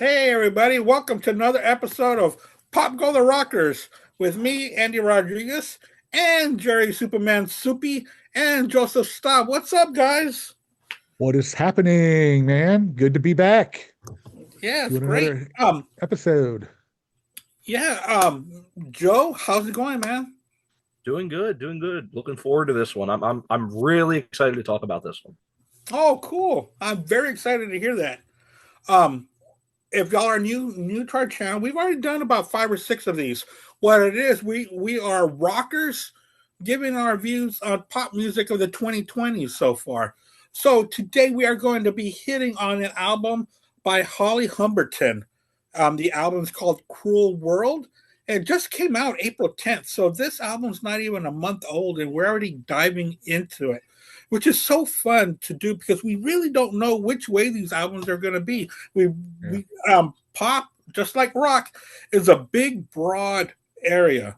Hey, everybody, welcome to another episode of Pop Go the Rockers with me, Andy Rodriguez, and Jerry Superman Soupy, and Joseph Staub. What's up, guys? What is happening, man? Good to be back Yeah, it's doing great. another episode. Yeah, Joe, how's it going, man? Doing good, doing good. Looking forward to this one. I'm really excited to talk about this one. Oh, cool. I'm very excited to hear that. Um, if y'all are new to our channel, we've already done about 5 or 6 of these. What it is, we are rockers giving our views on pop music of the 2020s so far. So today we are going to be hitting on an album by Holly Humberton. The album is called Cruel World. It just came out April 10th. So this album's not even a month old, and we're already diving into it, which is so fun to do because we really don't know which way these albums are going to be. We pop, just like rock, is a big, broad area.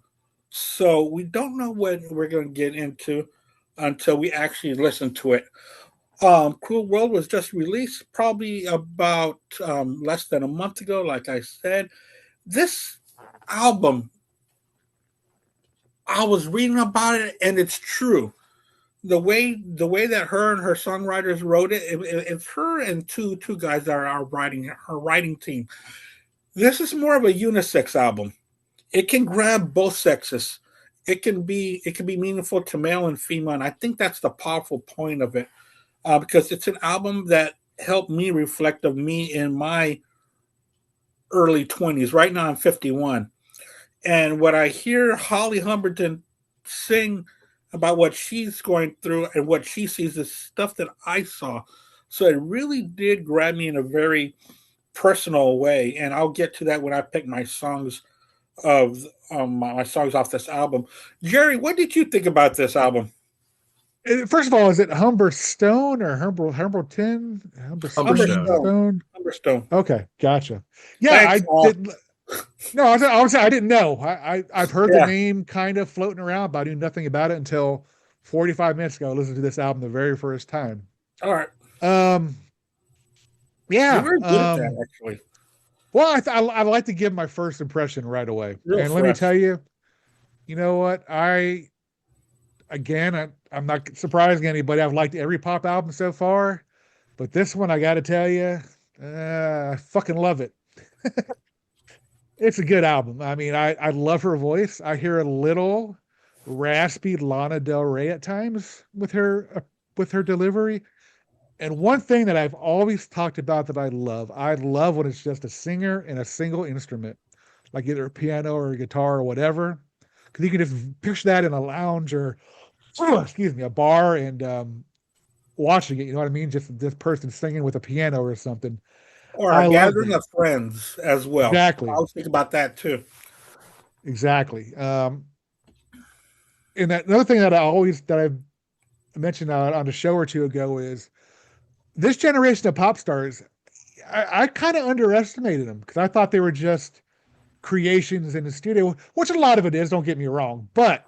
So we don't know what we're going to get into until we actually listen to it. Cruel World was just released probably about less than a month ago, like I said. This album, I was reading about it, and it's true. The way that her and her songwriters wrote it's her and two guys that are writing her writing team. This is more of a unisex album. It can grab both sexes. It can be meaningful to male and female, and I think that's the powerful point of it, because it's an album that helped me reflect of me in my early 20s. Right now I'm 51, and what I hear Holly Humberton sing about what she's going through and what she sees is stuff that I saw. So it really did grab me in a very personal way, and I'll get to that when I pick my songs of my songs off this album. Jerry, what did you think about this album? First of all, is it Humberstone or Humberton? Humberstone. Humberstone. Humberstone? Humberstone. Okay, gotcha. Yeah, Thanks, I Paul. did. No, I didn't know. I've heard the Yeah. name kind of floating around, but I knew nothing about it until 45 minutes ago. I listened to this album the very first time. All right. Um, You're yeah. very good at that, actually. Well, I like to give my first impression right away, Real and let me fresh. tell you, you know what? I'm not surprising anybody. I've liked every pop album so far, but this one I got to tell you, I fucking love it. It's a good album. I mean, I love her voice. I hear a little raspy Lana Del Rey at times with her delivery. And one thing that I've always talked about that I love when it's just a singer and a single instrument, like either a piano or a guitar or whatever, because you can just picture that in a lounge or excuse me, a bar and watching it. You know what I mean? Just this person singing with a piano or something. Or a I love gathering that. of friends as well. I Exactly, was thinking about that too. exactly. And that another thing that I mentioned on a show or two ago is this generation of pop stars. I kind of underestimated them because I thought they were just creations in the studio, which a lot of it is. Don't get me wrong, but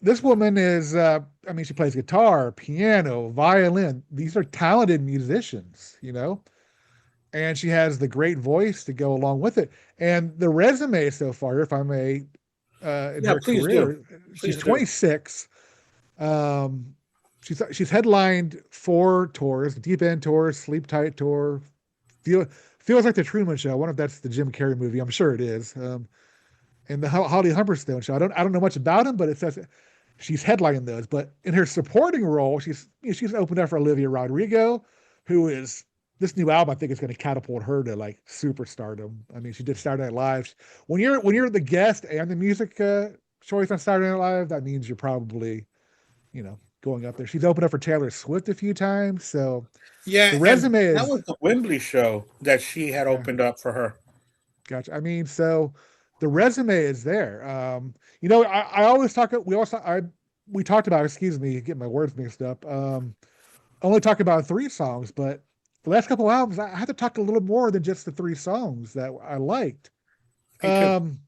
this woman is. I mean, she plays guitar, piano, violin. These are talented musicians, you know, and she has the great voice to go along with it. And the resume so far, if I may, in Yeah, her please do. career, she's Please do. 26. Um, she's headlined 4 tours: the Deep End Tour, Sleep Tight Tour. Feel, Feels like the Truman Show. I wonder if that's the Jim Carrey movie. I'm sure it is. And the Holly Humberstone Show. I don't know much about him, but it says she's headlining those. But in her supporting role, she's opened up for Olivia Rodrigo, who is this new album. I think is going to catapult her to like superstardom. I mean, she did Saturday Night Live. When you're the guest and the music choice on Saturday Night Live, that means you're probably going up there. She's opened up for Taylor Swift a few times, so Yeah, the and resume that is was the Wembley show that she had yeah, opened up for her. gotcha. I mean, so the resume is there. I always talk. We talked about. Excuse me, get my words mixed up. Only talk about 3 songs, but the last couple albums, I had to talk a little more than just the 3 songs that I liked. Me too. Um,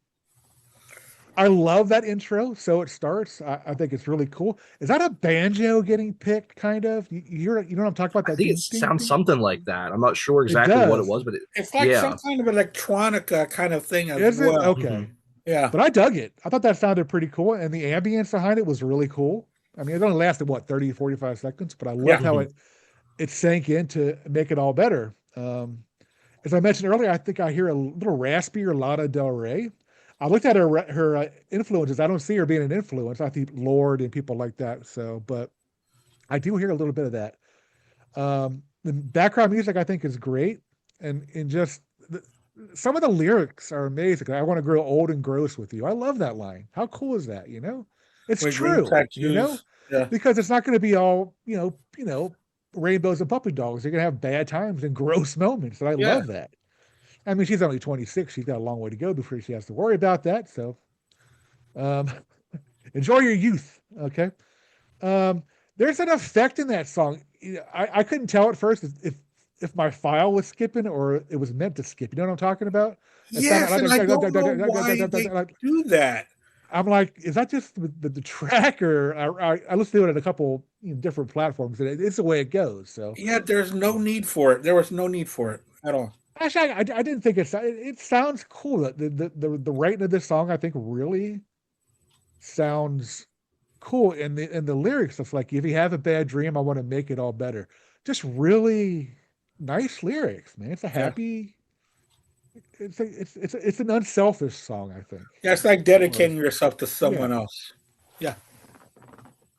I love that intro. So it starts. I think it's really cool. Is that a banjo getting picked? Kind of. You know what I'm talking about? I That think it ding ding sounds ding. something like that. I'm not sure It exactly what it does. was, but It's like some yeah. kind of electronica kind of thing as Is it well. Mhm. okay? Yeah, But I dug it. I thought that sounded pretty cool, and the ambience behind it was really cool. I mean, it only lasted what 30, 45 seconds, but I yeah, loved how Mhm. it sank in to make it all better. As I mentioned earlier, I think I hear a little raspier Lana Del Rey. I looked at her influences. I don't see her being an influence. I think Lord and people like that. So, but I do hear a little bit of that. The background music I think is great, and just some of the lyrics are amazing. I want to grow old and gross with you. I love that line. How cool is that? It's with green true. tattoos. Yeah, Because it's not going to be all rainbows and puppy dogs. You're going to have bad times and gross moments, and I yeah, love that. I mean, she's only 26. She's got a long way to go before she has to worry about that. So, um, enjoy your youth. Okay. Um, there's an effect in that song. I couldn't tell at first if my file was skipping or it was meant to skip. You know what I'm talking about? It sounded yes, and I don't know why they like do that. I'm like, is that just the track or I listened to it on a couple different platforms and it's the way it goes. So Yeah, there's no need for it. There was no need for it at all. actually, I didn't think it sounds cool. The writing of this song I think really sounds cool. And the lyrics of like, if you have a bad dream, I want to make it all better. Just really nice lyrics, man. It's a Yeah, happy. It's an unselfish song, I think. yeah, it's like Or dedicating yourself to yeah. someone else. Yeah,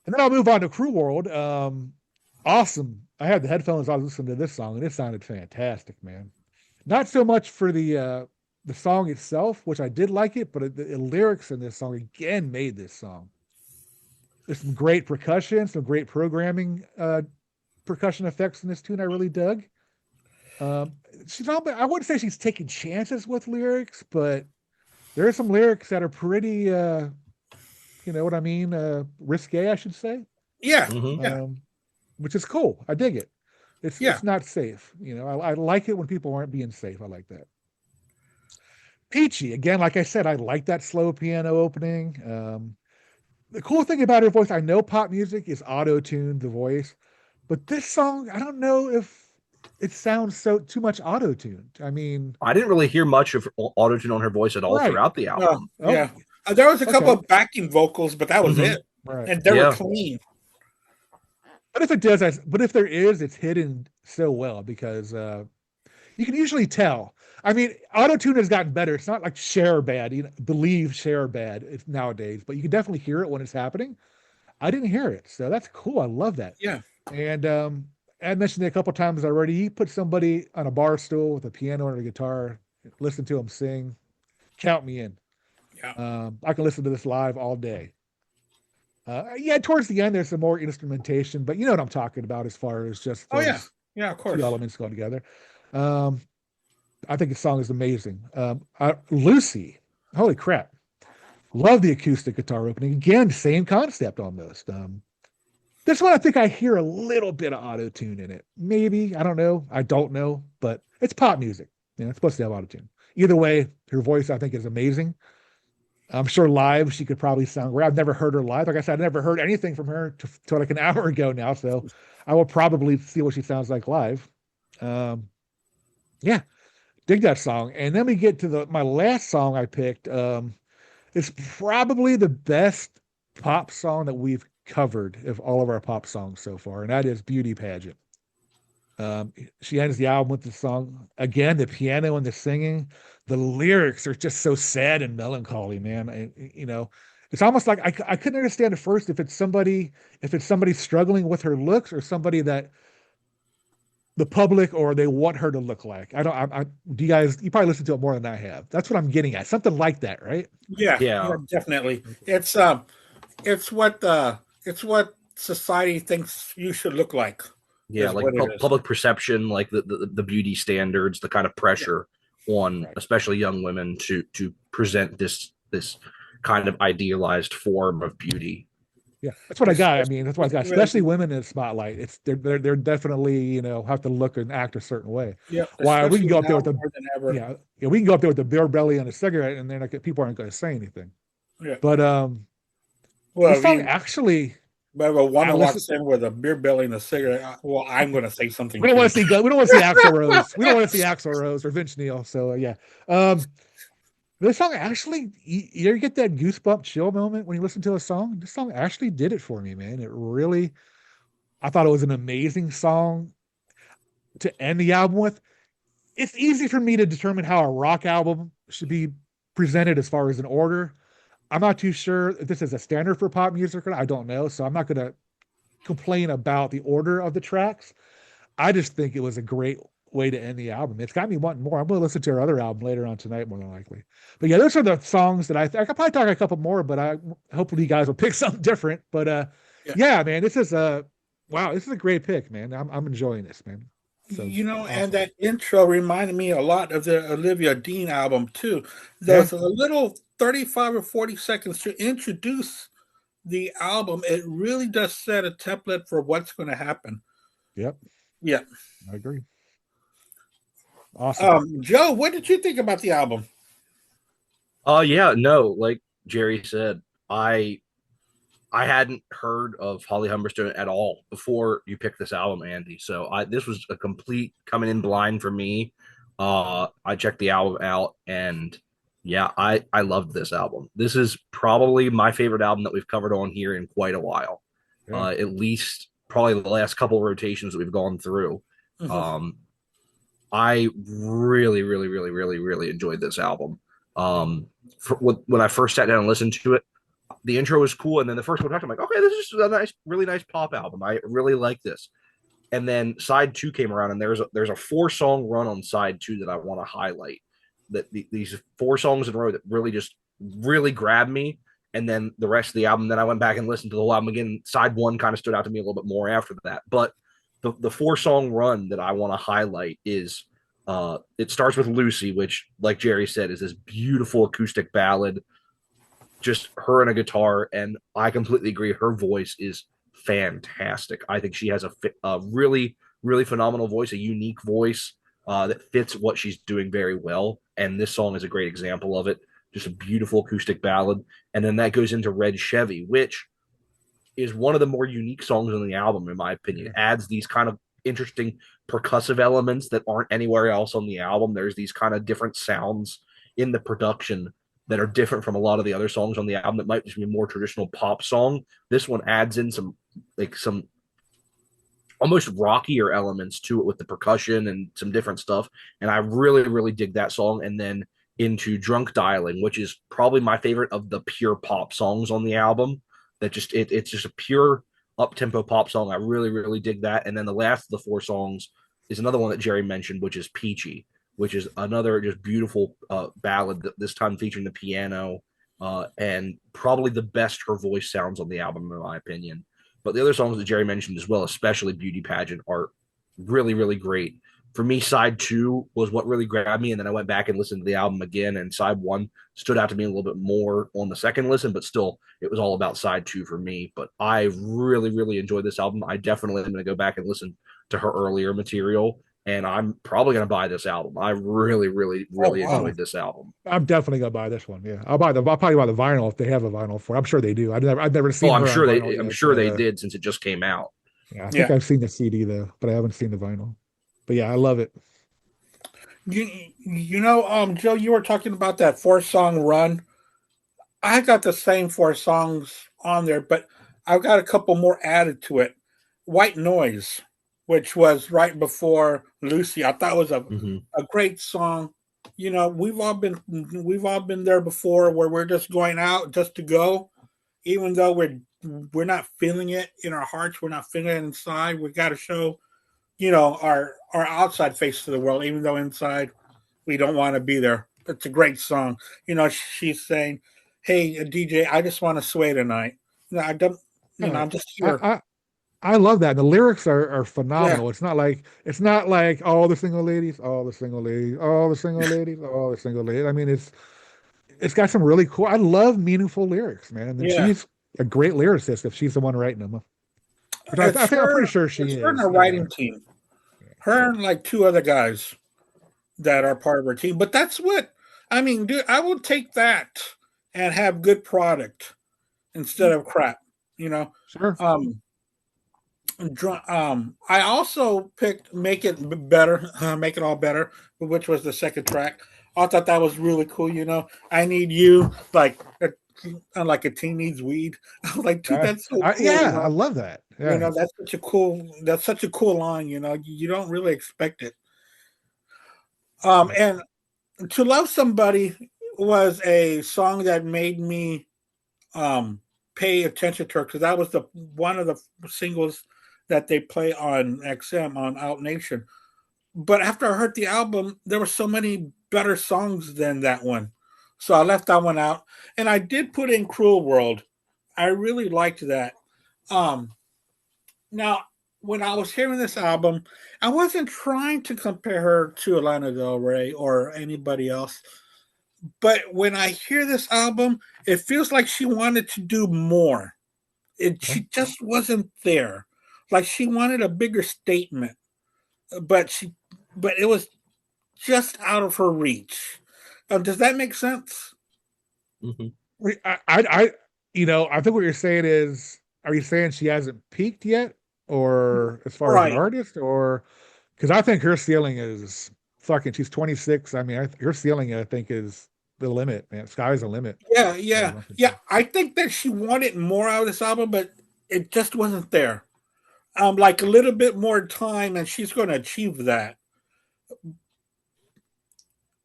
And then I'll move on to Cruel World. Awesome. I had the headphones. I was listening to this song, and it sounded fantastic, man. Not so much for the song itself, which I did like it, but the lyrics in this song again made this song. There's some great percussion, some great programming, percussion effects in this tune. I really dug. Um, she's not. I wouldn't say she's taking chances with lyrics, but there are some lyrics that are pretty. You know what I mean? Risque, I should say. yeah, Mhm. yeah, Um, which is cool. I dig it. yeah. It's not safe. I like it when people aren't being safe. I like that. Peachy again, like I said, I like that slow piano opening. The cool thing about her voice, I know pop music is auto-tuned the voice, but this song, I don't know if it sounds so too much auto-tuned. I mean, I didn't really hear much of autotune on her voice at all right. throughout the No, album. Oh, yeah. There was a couple okay. of backing vocals, but that was Hmm. it, Right. and they were Yeah. clean. But if it does, but if there is, it's hidden so well because you can usually tell. I mean, auto-tune has gotten better. It's not like share bad, believe share bad nowadays, but you can definitely hear it when it's happening. I didn't hear it, so that's cool. I love that. Yeah, And I mentioned it a couple times already. You put somebody on a bar stool with a piano or a guitar, listen to them sing, count me in. yeah. I can listen to this live all day. Yeah, towards the end, there's some more instrumentation, but you know what I'm talking about as far as just Oh yeah, those yeah. Of two course. elements going together. Um, I think the song is amazing. Lucy, holy crap. Love the acoustic guitar opening. Again, same concept almost. This one, I think I hear a little bit of auto tune in it. Maybe. I don't know. I don't know, but it's pop music. It's supposed to have auto tune. Either way, her voice, I think, is amazing. I'm sure live she could probably sound great. I've never heard her live. Like I said, I've never heard anything from her till like an hour ago now. So I will probably see what she sounds like live. Um, yeah, dig that song. And then we get to my last song I picked. It's probably the best pop song that we've covered of all of our pop songs so far, and that is Beauty Pageant. She ends the album with the song again, the piano and the singing. The lyrics are just so sad and melancholy, man. It's almost like I couldn't understand at first if it's somebody struggling with her looks or somebody that the public or they want her to look like. I don't. Do you guys? You probably listen to it more than I have. That's what I'm getting at. Something like that, right? Yeah, yeah. Yeah. Definitely. Okay. It's what society thinks you should look like. Yeah, Is like what it is. public perception, like the beauty standards, the kind of Yeah, pressure on Right. especially young women to present this kind of idealized form of beauty. Yeah, that's what I got. I mean, that's what I got. Especially Especially, women in the spotlight. They're definitely have to look and act a certain way. yeah, Why we can especially go up there now with the more than ever. we can go up there with the bare belly and a cigarette, and then like, people aren't going to say anything. Yeah. But Well, this if song you actually, have a I woman listen. walks in with a beer belly and a cigarette, well, I'm going to say something We don't too. want to see we don't want to see Axl Rose. We don't want to see Axl Rose or Vince Neil. So yeah, um, this song actually, you ever get that goosebump chill moment when you listen to a song? This song actually did it for me, man. It really, I thought it was an amazing song to end the album with. It's easy for me to determine how a rock album should be presented as far as an order. I'm not too sure if this is a standard for pop music or not. I don't know. So I'm not going to complain about the order of the tracks. I just think it was a great way to end the album. It's got me wanting more. I'm going to listen to her other album later on tonight, more than likely. But yeah, those are the songs that I could probably talk a couple more, but I hopefully you guys will pick something different. But Yeah. yeah, man, this is a wow. This is a great pick, man. I'm enjoying this, man. So And awesome. that intro reminded me a lot of the Olivia Dean album too. Yeah. Those a little 35 or 40 seconds to introduce the album, it really does set a template for what's going to happen. Yep. Yeah. I agree. Awesome. Joe, what did you think about the album? Yeah, no, like Jerry said, I I hadn't heard of Holly Humberstone at all before you picked this album, Andy. So this was a complete coming in blind for me. I checked the album out, and yeah, I loved this album. This is probably my favorite album that we've covered on here in quite a while. Yeah. At least probably the last couple of rotations that we've gone through. Mhm. Um, I really, really, really, really, really enjoyed this album. When I first sat down and listened to it, the intro was cool, and then the first one I'm like, okay, this is a nice, really nice pop album. I really like this. And then side two came around, and there's a 4 song run on side two that I want to highlight. These 4 songs in a row that really just really grabbed me. And then the rest of the album, then I went back and listened to the whole album again. Side one kind of stood out to me a little bit more after that. But the 4 song run that I want to highlight is it starts with Lucy, which, like Jerry said, is this beautiful acoustic ballad, just her and a guitar. And I completely agree. Her voice is fantastic. I think she has a really, really phenomenal voice, a unique voice that fits what she's doing very well. And this song is a great example of it. Just a beautiful acoustic ballad. And then that goes into Red Chevy, which is one of the more unique songs on the album, in my opinion. Yeah. It adds these kind of interesting percussive elements that aren't anywhere else on the album. There's these kind of different sounds in the production that are different from a lot of the other songs on the album that might just be a more traditional pop song. This one adds in some almost rockier elements to it with the percussion and some different stuff. And I really, really dig that song. And then into Drunk Dialing, which is probably my favorite of the pure pop songs on the album. That it's just a pure up tempo pop song. I really, really dig that. And then the last of the 4 songs is another one that Jerry mentioned, which is Peachy, which is another just beautiful ballad, this time featuring the piano, and probably the best her voice sounds on the album, in my opinion. But the other songs that Jerry mentioned as well, especially Beauty Pageant, are really, really great. For me, side two was what really grabbed me. And then I went back and listened to the album again, and side one stood out to me a little bit more on the second listen, but still, it was all about side two for me. But I really, really enjoyed this album. I definitely am going to go back and listen to her earlier material, and I'm probably going to buy this album. I really, really, Oh really wow. enjoyed this album. I'm definitely gonna buy this one. Yeah, I'll probably buy the vinyl if they have a vinyl for it. I'm sure they do. I've never Oh, seen her on vinyl I'm yet, sure but they did since it just came out. yeah, I think Yeah. I've seen the CD though, but I haven't seen the vinyl. But yeah, I love it. Joe, you were talking about that 4 song run. I got the same 4 songs on there, but I've got a couple more added to it. White Noise, which was right before Lucy, I thought was Mm-hmm. a great song. We've all been there before where we're just going out just to go, even though we're not feeling it in our hearts, we're not feeling it inside. We got to show, our outside face to the world, even though inside we don't want to be there. It's a great song. She's saying, "Hey, DJ, I just want to sway tonight. I don't. Yeah, I'm just I here." I, I love that. The lyrics are Yeah, phenomenal. It's not like all the single ladies, all the single ladies, all the single ladies, all the single ladies. I mean, it's got some really cool. I love meaningful lyrics, man. And yeah. she's a great lyricist if she's the one writing them, which I It's think I'm pretty her. sure she It's her and is. her Yeah. writing team. Her and like 2 other guys that are part of her team. But that's what I mean, dude. I will take that and have good product instead of crap. You know, Sure. um, I also picked "Make It Better," "Make It All Better," which was the second track. I thought that was really cool. You know, I need you like a teen needs weed. I was like, dude, that's so cool. You Yeah, I know, love that. Yeah. that's such a cool line. You know, you don't really expect it. Yeah. And "To Love Somebody" was a song that made me um pay attention to her because that was the one of the singles that they play on XM on Out Nation. But after I heard the album, there were so many better songs than that one. So I left that one out. And I did put in "Cruel World." I really liked that. Um Now, when I was hearing this album, I wasn't trying to compare her to Lana Del Rey or anybody else. But when I hear this album, it feels like she wanted to do more. Okay. She just wasn't there. Like she wanted a bigger statement, but it was just out of her reach. Does that make sense? Mhm. I I think what you're saying is, are you saying she hasn't peaked yet, or as far as an Right. artist, or because I think her ceiling is fucking. She's 26. I mean, her ceiling, I think, is the limit, man. Sky's the limit, Yeah, as far as yeah, I'm yeah. concerned. I think that she wanted more out of this album, but it just wasn't there. Like a little bit more time, and she's going to achieve that.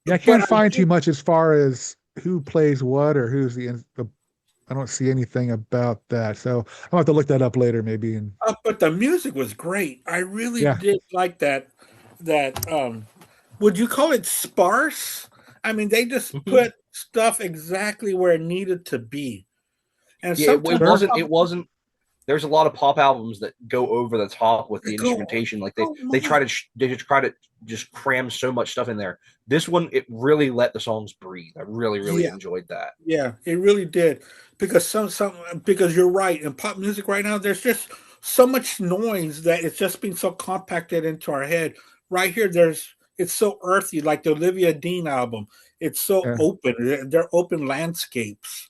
Yeah, I But can't find too much as far as who plays what or who's the. I don't see anything about that, so I'll have to look that up later, maybe. And but the music was great. I really yeah, did like that. That would you call it sparse? I mean, they just Mhm. put stuff exactly where it needed to be, and Yeah, it sometimes sure. wasn't. It wasn't. There's a lot of pop albums that go over the top with they the go instrumentation. Like so they try to much. they just try to just cram so much stuff in there. This one, it really let the songs breathe. I really Yeah, enjoyed that. yeah, it really did. Because some because you're right. In pop music right now, there's just so much noise that it's just being so compacted into our head. Right here, it's so earthy, like the Olivia Dean album. It's so Yeah. open. They're open landscapes.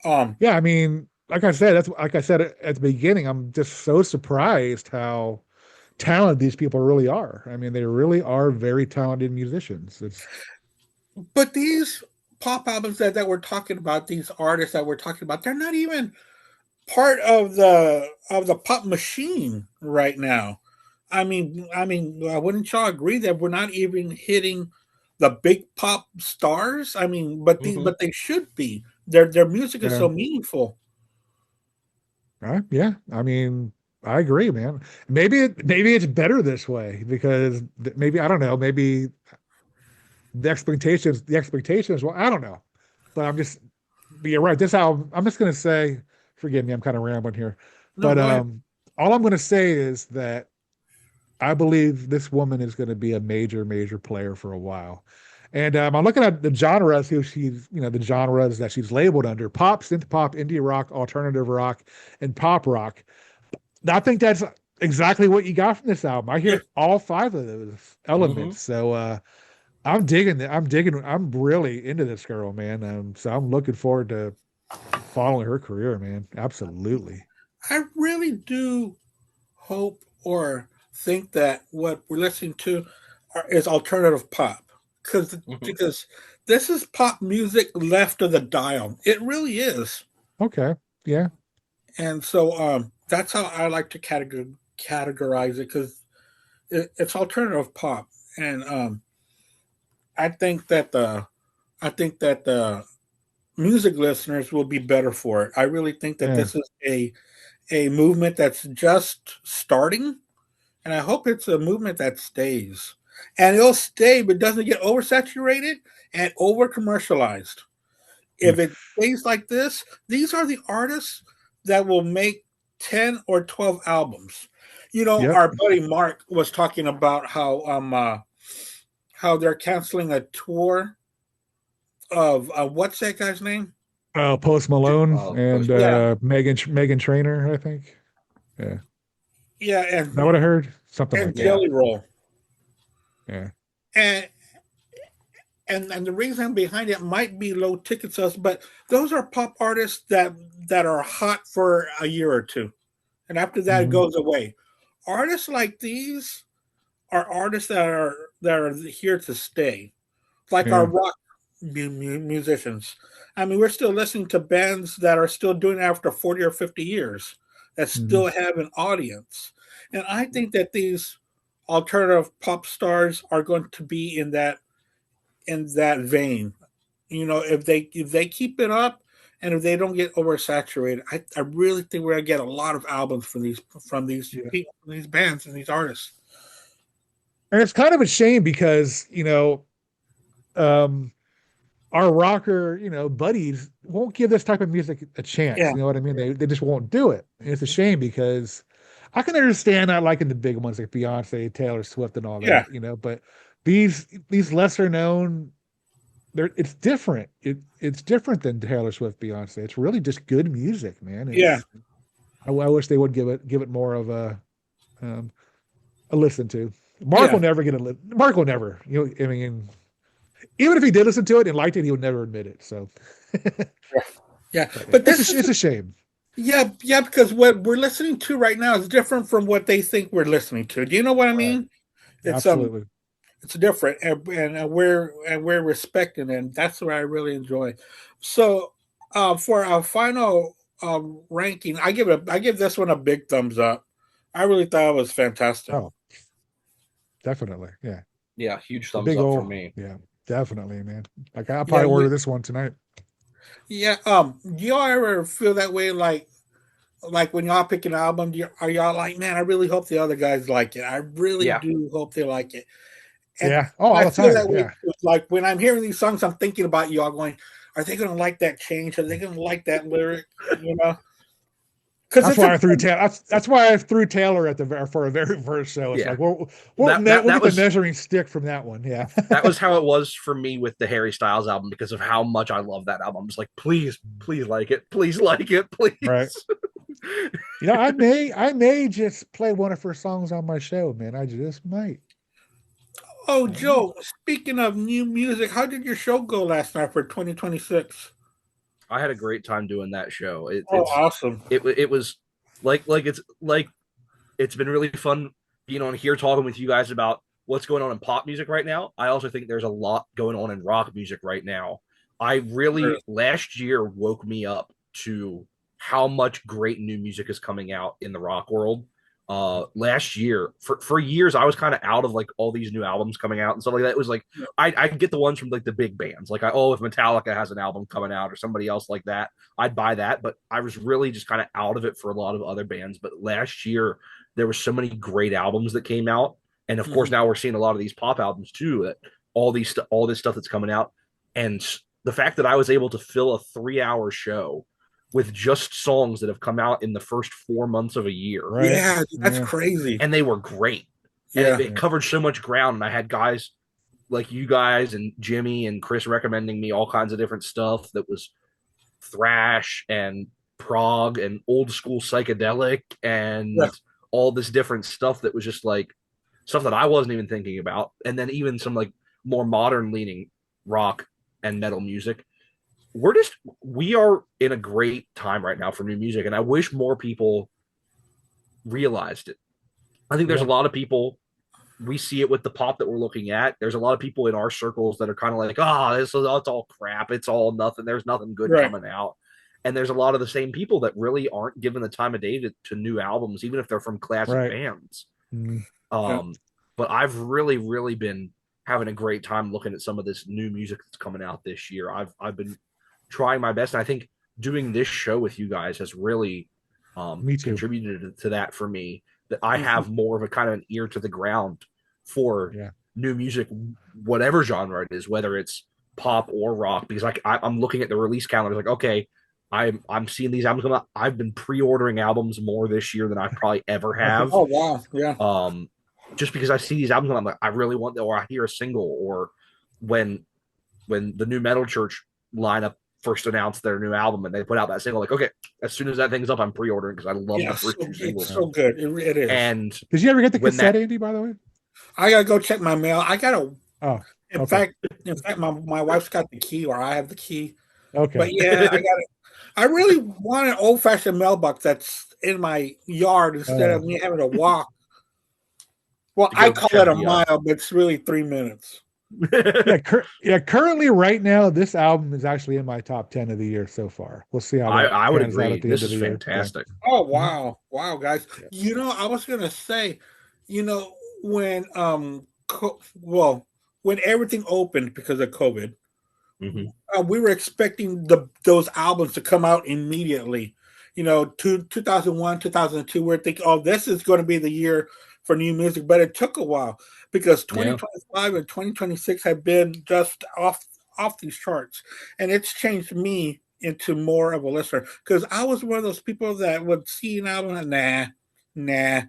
Um, Yeah, I mean, like I said, that's like I said at the beginning, I'm just so surprised how talented these people really are. I mean, they really are very talented musicians. It's but these pop albums that we're talking about, these artists that we're talking about, they're not even part of the pop machine right now. Wouldn't y'all agree that we're not even hitting the big pop stars? I mean, Hmm. but they should be. Their music is yeah, so meaningful. yeah. I mean, I agree, man. Maybe it's better this way because maybe I don't know, maybe the expectations. Well, I don't know, but but you're right. This album, I'm just gonna say, forgive me, I'm kind of rambling here, No, but go ahead. all I'm gonna say is that I believe this woman is going to be a major player for a while. And I'm looking at the genres who she's, the genres that she's labeled under: pop, synth pop, indie rock, alternative rock, and pop rock. I think that's exactly what you got from this album. I Yeah, hear all five of those Hmm. elements. So I'm digging it. I'm really into this girl, man. So I'm looking forward to following her career, man. Absolutely. I really do hope or think that what we're listening to is alternative pop Hmm. because this is pop music left of the dial. It really is. Okay. Yeah. And so that's how I like to categorize it because it's alternative pop, and I think that the music listeners will be better for it. I really think that Yeah. this is a movement that's just starting, and I hope it's a movement that stays, and it'll stay, but doesn't get oversaturated and over commercialized. If it stays like this, these are the artists that will make 10 or 12 albums. You know, Yep. our buddy Mark was talking about how they're canceling a tour of what's that guy's name? Post Malone and Post Yeah, Malone. Megan Trainor, I think. Yeah. Is yeah, that what I heard? Something and like that. Yeah. Jelly Roll. Yeah. And and the reason behind it might be low ticket sales, but those are pop artists that are hot for a year or two, and after that it Mhm. goes away. Artists like these are artists that are here to stay, like our Yeah. rock musicians. I mean, we're still listening to bands that are still doing it after 40 or 50 years that Mhm. still have an audience. And I think that these alternative pop stars are going to be in that vein. You know, if they keep it up and if they don't get oversaturated, I really think we're gonna get a lot of albums from these Yeah. people, from these bands and these artists. And it's kind of a shame because, um, our rocker, buddies won't give this type of music a chance. Yeah, You know what I mean? They just won't do it. And it's a shame because I can understand not liking the big ones like Beyonce, Taylor Swift, and all yeah, that, but these lesser known, it's different. It's different than Taylor Swift, Beyonce. It's really just good music, man. yeah, I wish they would give it more of um, a listen to. Mark will yeah, never get a listen. Mark will never. I mean, even if he did listen to it and liked it, he would never admit it. So, yeah. but But it's this is it's a shame. yeah, yeah, because what we're listening to right now is different from what they think we're listening to. Do you know what I Right. mean? It's Absolutely. it's different, and we're respecting it, and that's what I really enjoy. So, for our final ranking, I give this one a big thumbs up. I really thought it was fantastic. Oh, definitely. Yeah. Yeah, huge The thumbs big up for old. me. Yeah. Definitely, man. Like I'll Yeah, probably order this one tonight. yeah. Do y'all ever feel that way, like when y'all pick an album? Are y'all like, man, I really hope the other guys like it. I really Yeah, do hope they like it. And Yeah. Oh, all I the feel time. that way Yeah. too. Like when I'm hearing these songs, I'm thinking about y'all going, are they going to like that change? Are they going to like that lyric? You know, because That's it's why I threw important. Taylor. That's why I threw Taylor at for a very first show. It's yeah. like we'll That that we'll that get the was measuring stick from that one. Yeah. that was how it was for me with the Harry Styles album because of how much I love that album. I'm just like, please like it, Right. please. I may just play one of her songs on my show, man. I just might. Oh, I don't know. Joe, speaking of new music, how did your show go last night for 2026? I had a great time doing that show. Oh, awesome. It was like it's been really fun being on here talking with you guys about what's going on in pop music right now. I also think there's a lot going on in rock music right now. I really last year woke me up to how much great new music is coming out in the rock world. Last year, for years, I was kind of out of like all these new albums coming out and stuff like that. It was like I get the ones from like the big bands, like if Metallica has an album coming out or somebody else like that, I'd buy that. But I was really just kind of out of it for a lot of other bands. But last year, there were so many great albums that came out, and of course Mhm. now we're seeing a lot of these pop albums too. That all this stuff that's coming out, and the fact that I was able to fill a 3 hour show with just songs that have come out in the first 4 months of a year, Right. Yeah, that's Yeah. crazy. and they were great, and Yeah. it covered so much ground. And I had guys like you guys and Jimmy and Chris recommending me all kinds of different stuff that was thrash and prog and old school psychedelic Yeah. and all this different stuff that was just like stuff that I wasn't even thinking about. And then even some like more modern leaning rock and metal music. We are in a great time right now for new music, and I wish more people realized it. I think there's a Yeah. lot of people, we see it with the pop that we're looking at. There's a lot of people in our circles that are kind of like, it's all crap. It's all nothing. There's nothing good Right. coming out. And there's a lot of the same people that really aren't given the time of day to new albums, even if they're from classic Right. bands. Mm. Yeah. But I've really, really been having a great time looking at some of this new music that's coming out this year. I've been trying my best, and I think doing this show with you guys has really Me too. contributed to that for me. That I Mhm. have more of a kind of an ear to the ground for Yeah. new music, whatever genre it is, whether it's pop or rock. Because I'm looking at the release calendar, like okay, I'm seeing these albums come out. I've been pre-ordering albums more this year than I probably ever have. Oh, wow. Yeah. Just because I see these albums, I'm like, I really want that, or I hear a single, or when the new Metal Church lineup first announced their new album and they put out that single, like, okay, as soon as that thing's up, I'm pre-ordering because I love the Yeah. first two It's singles. so good. It is. And Did you ever get the when cassette, that Andy? By the way. I got to go check my mail. I got to. Oh. In Okay. fact, my wife's got the key, or I have the key. Okay. But yeah, I got it. I really want an old fashioned mailbox that's in my yard instead of me having to walk. Well, To I go call it check a the mile, but it's really 3 minutes. Yeah, currently right now, this album is actually in my top 10 of the year so far. We'll see how that I would pans out agree. at the This end of is the year. Yeah. fantastic. Oh Mhm. wow, guys! Yeah. I was gonna say, when when everything opened because of COVID, Hmm. we were expecting those albums to come out immediately. 2001, 2002, we're thinking, oh, this is going to be the year for new music, but it took a while because Yeah. 2025 and 2026 have been just off these charts, and it's changed me into more of a listener because I was one of those people that would see an album and nah,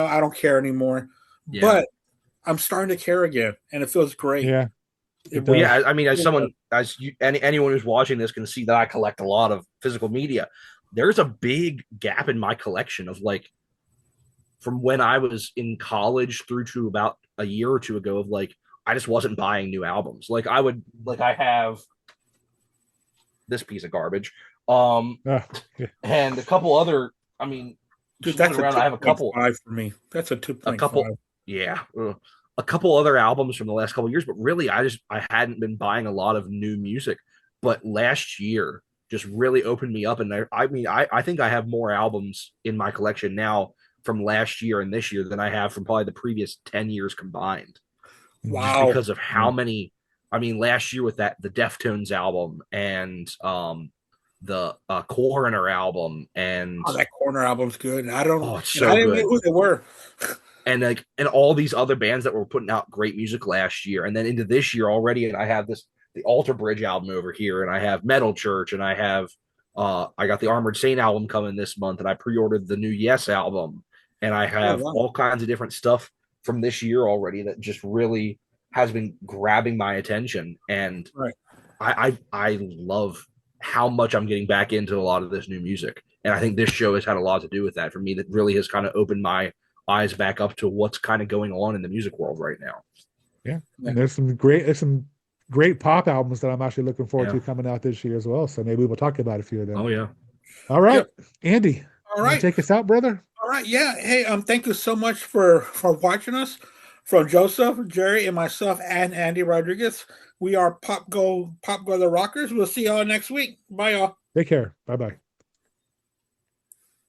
I don't care anymore. Yeah. But I'm starting to care again, and it feels great. Yeah, It it Well, does. yeah. I mean, as really someone, as you, anyone who's watching this can see that I collect a lot of physical media. There's a big gap in my collection of like from when I was in college through to about a year or two ago of like I just wasn't buying new albums. Like I have this piece of garbage. Oh, yeah. And a couple other, I mean, Dude, just looking that's a around, I have a couple 2.5 for me. That's a a couple 2.5. yeah, a couple other albums from the last couple of years, but really I hadn't been buying a lot of new music. But last year just really opened me up, and I think I have more albums in my collection now from last year and this year than I have from probably the previous 10 years combined, just Wow. because of how many. I mean, last year with that the Deftones album and the Coroner album and Oh, that Corner album's good. I don't, oh, it's and I so didn't know good. who they were. And all these other bands that were putting out great music last year, and then into this year already. And I have the Alter Bridge album over here, and I have Metal Church, and I got the Armored Saint album coming this month, and I pre-ordered the new Yes album, and I Oh, have wow. all kinds of different stuff from this year already that just really has been grabbing my attention. And Right. I love how much I'm getting back into a lot of this new music. And I think this show has had a lot to do with that for me. That really has kind of opened my eyes back up to what's kind of going on in the music world right now. Yeah. Yeah. And there's some great pop albums that I'm actually looking forward Yeah. to coming out this year as well. So maybe we'll talk about a few of them. Oh yeah. All right, Yep. Andy, All you want right. to take us out, brother? All right. Yeah. Hey, thank you so much for watching us. From Joseph, Jerry, and myself, and Andy Rodriguez. We are Pop Go the Rockers. We'll see y'all next week. Bye, y'all. Take care. Bye bye.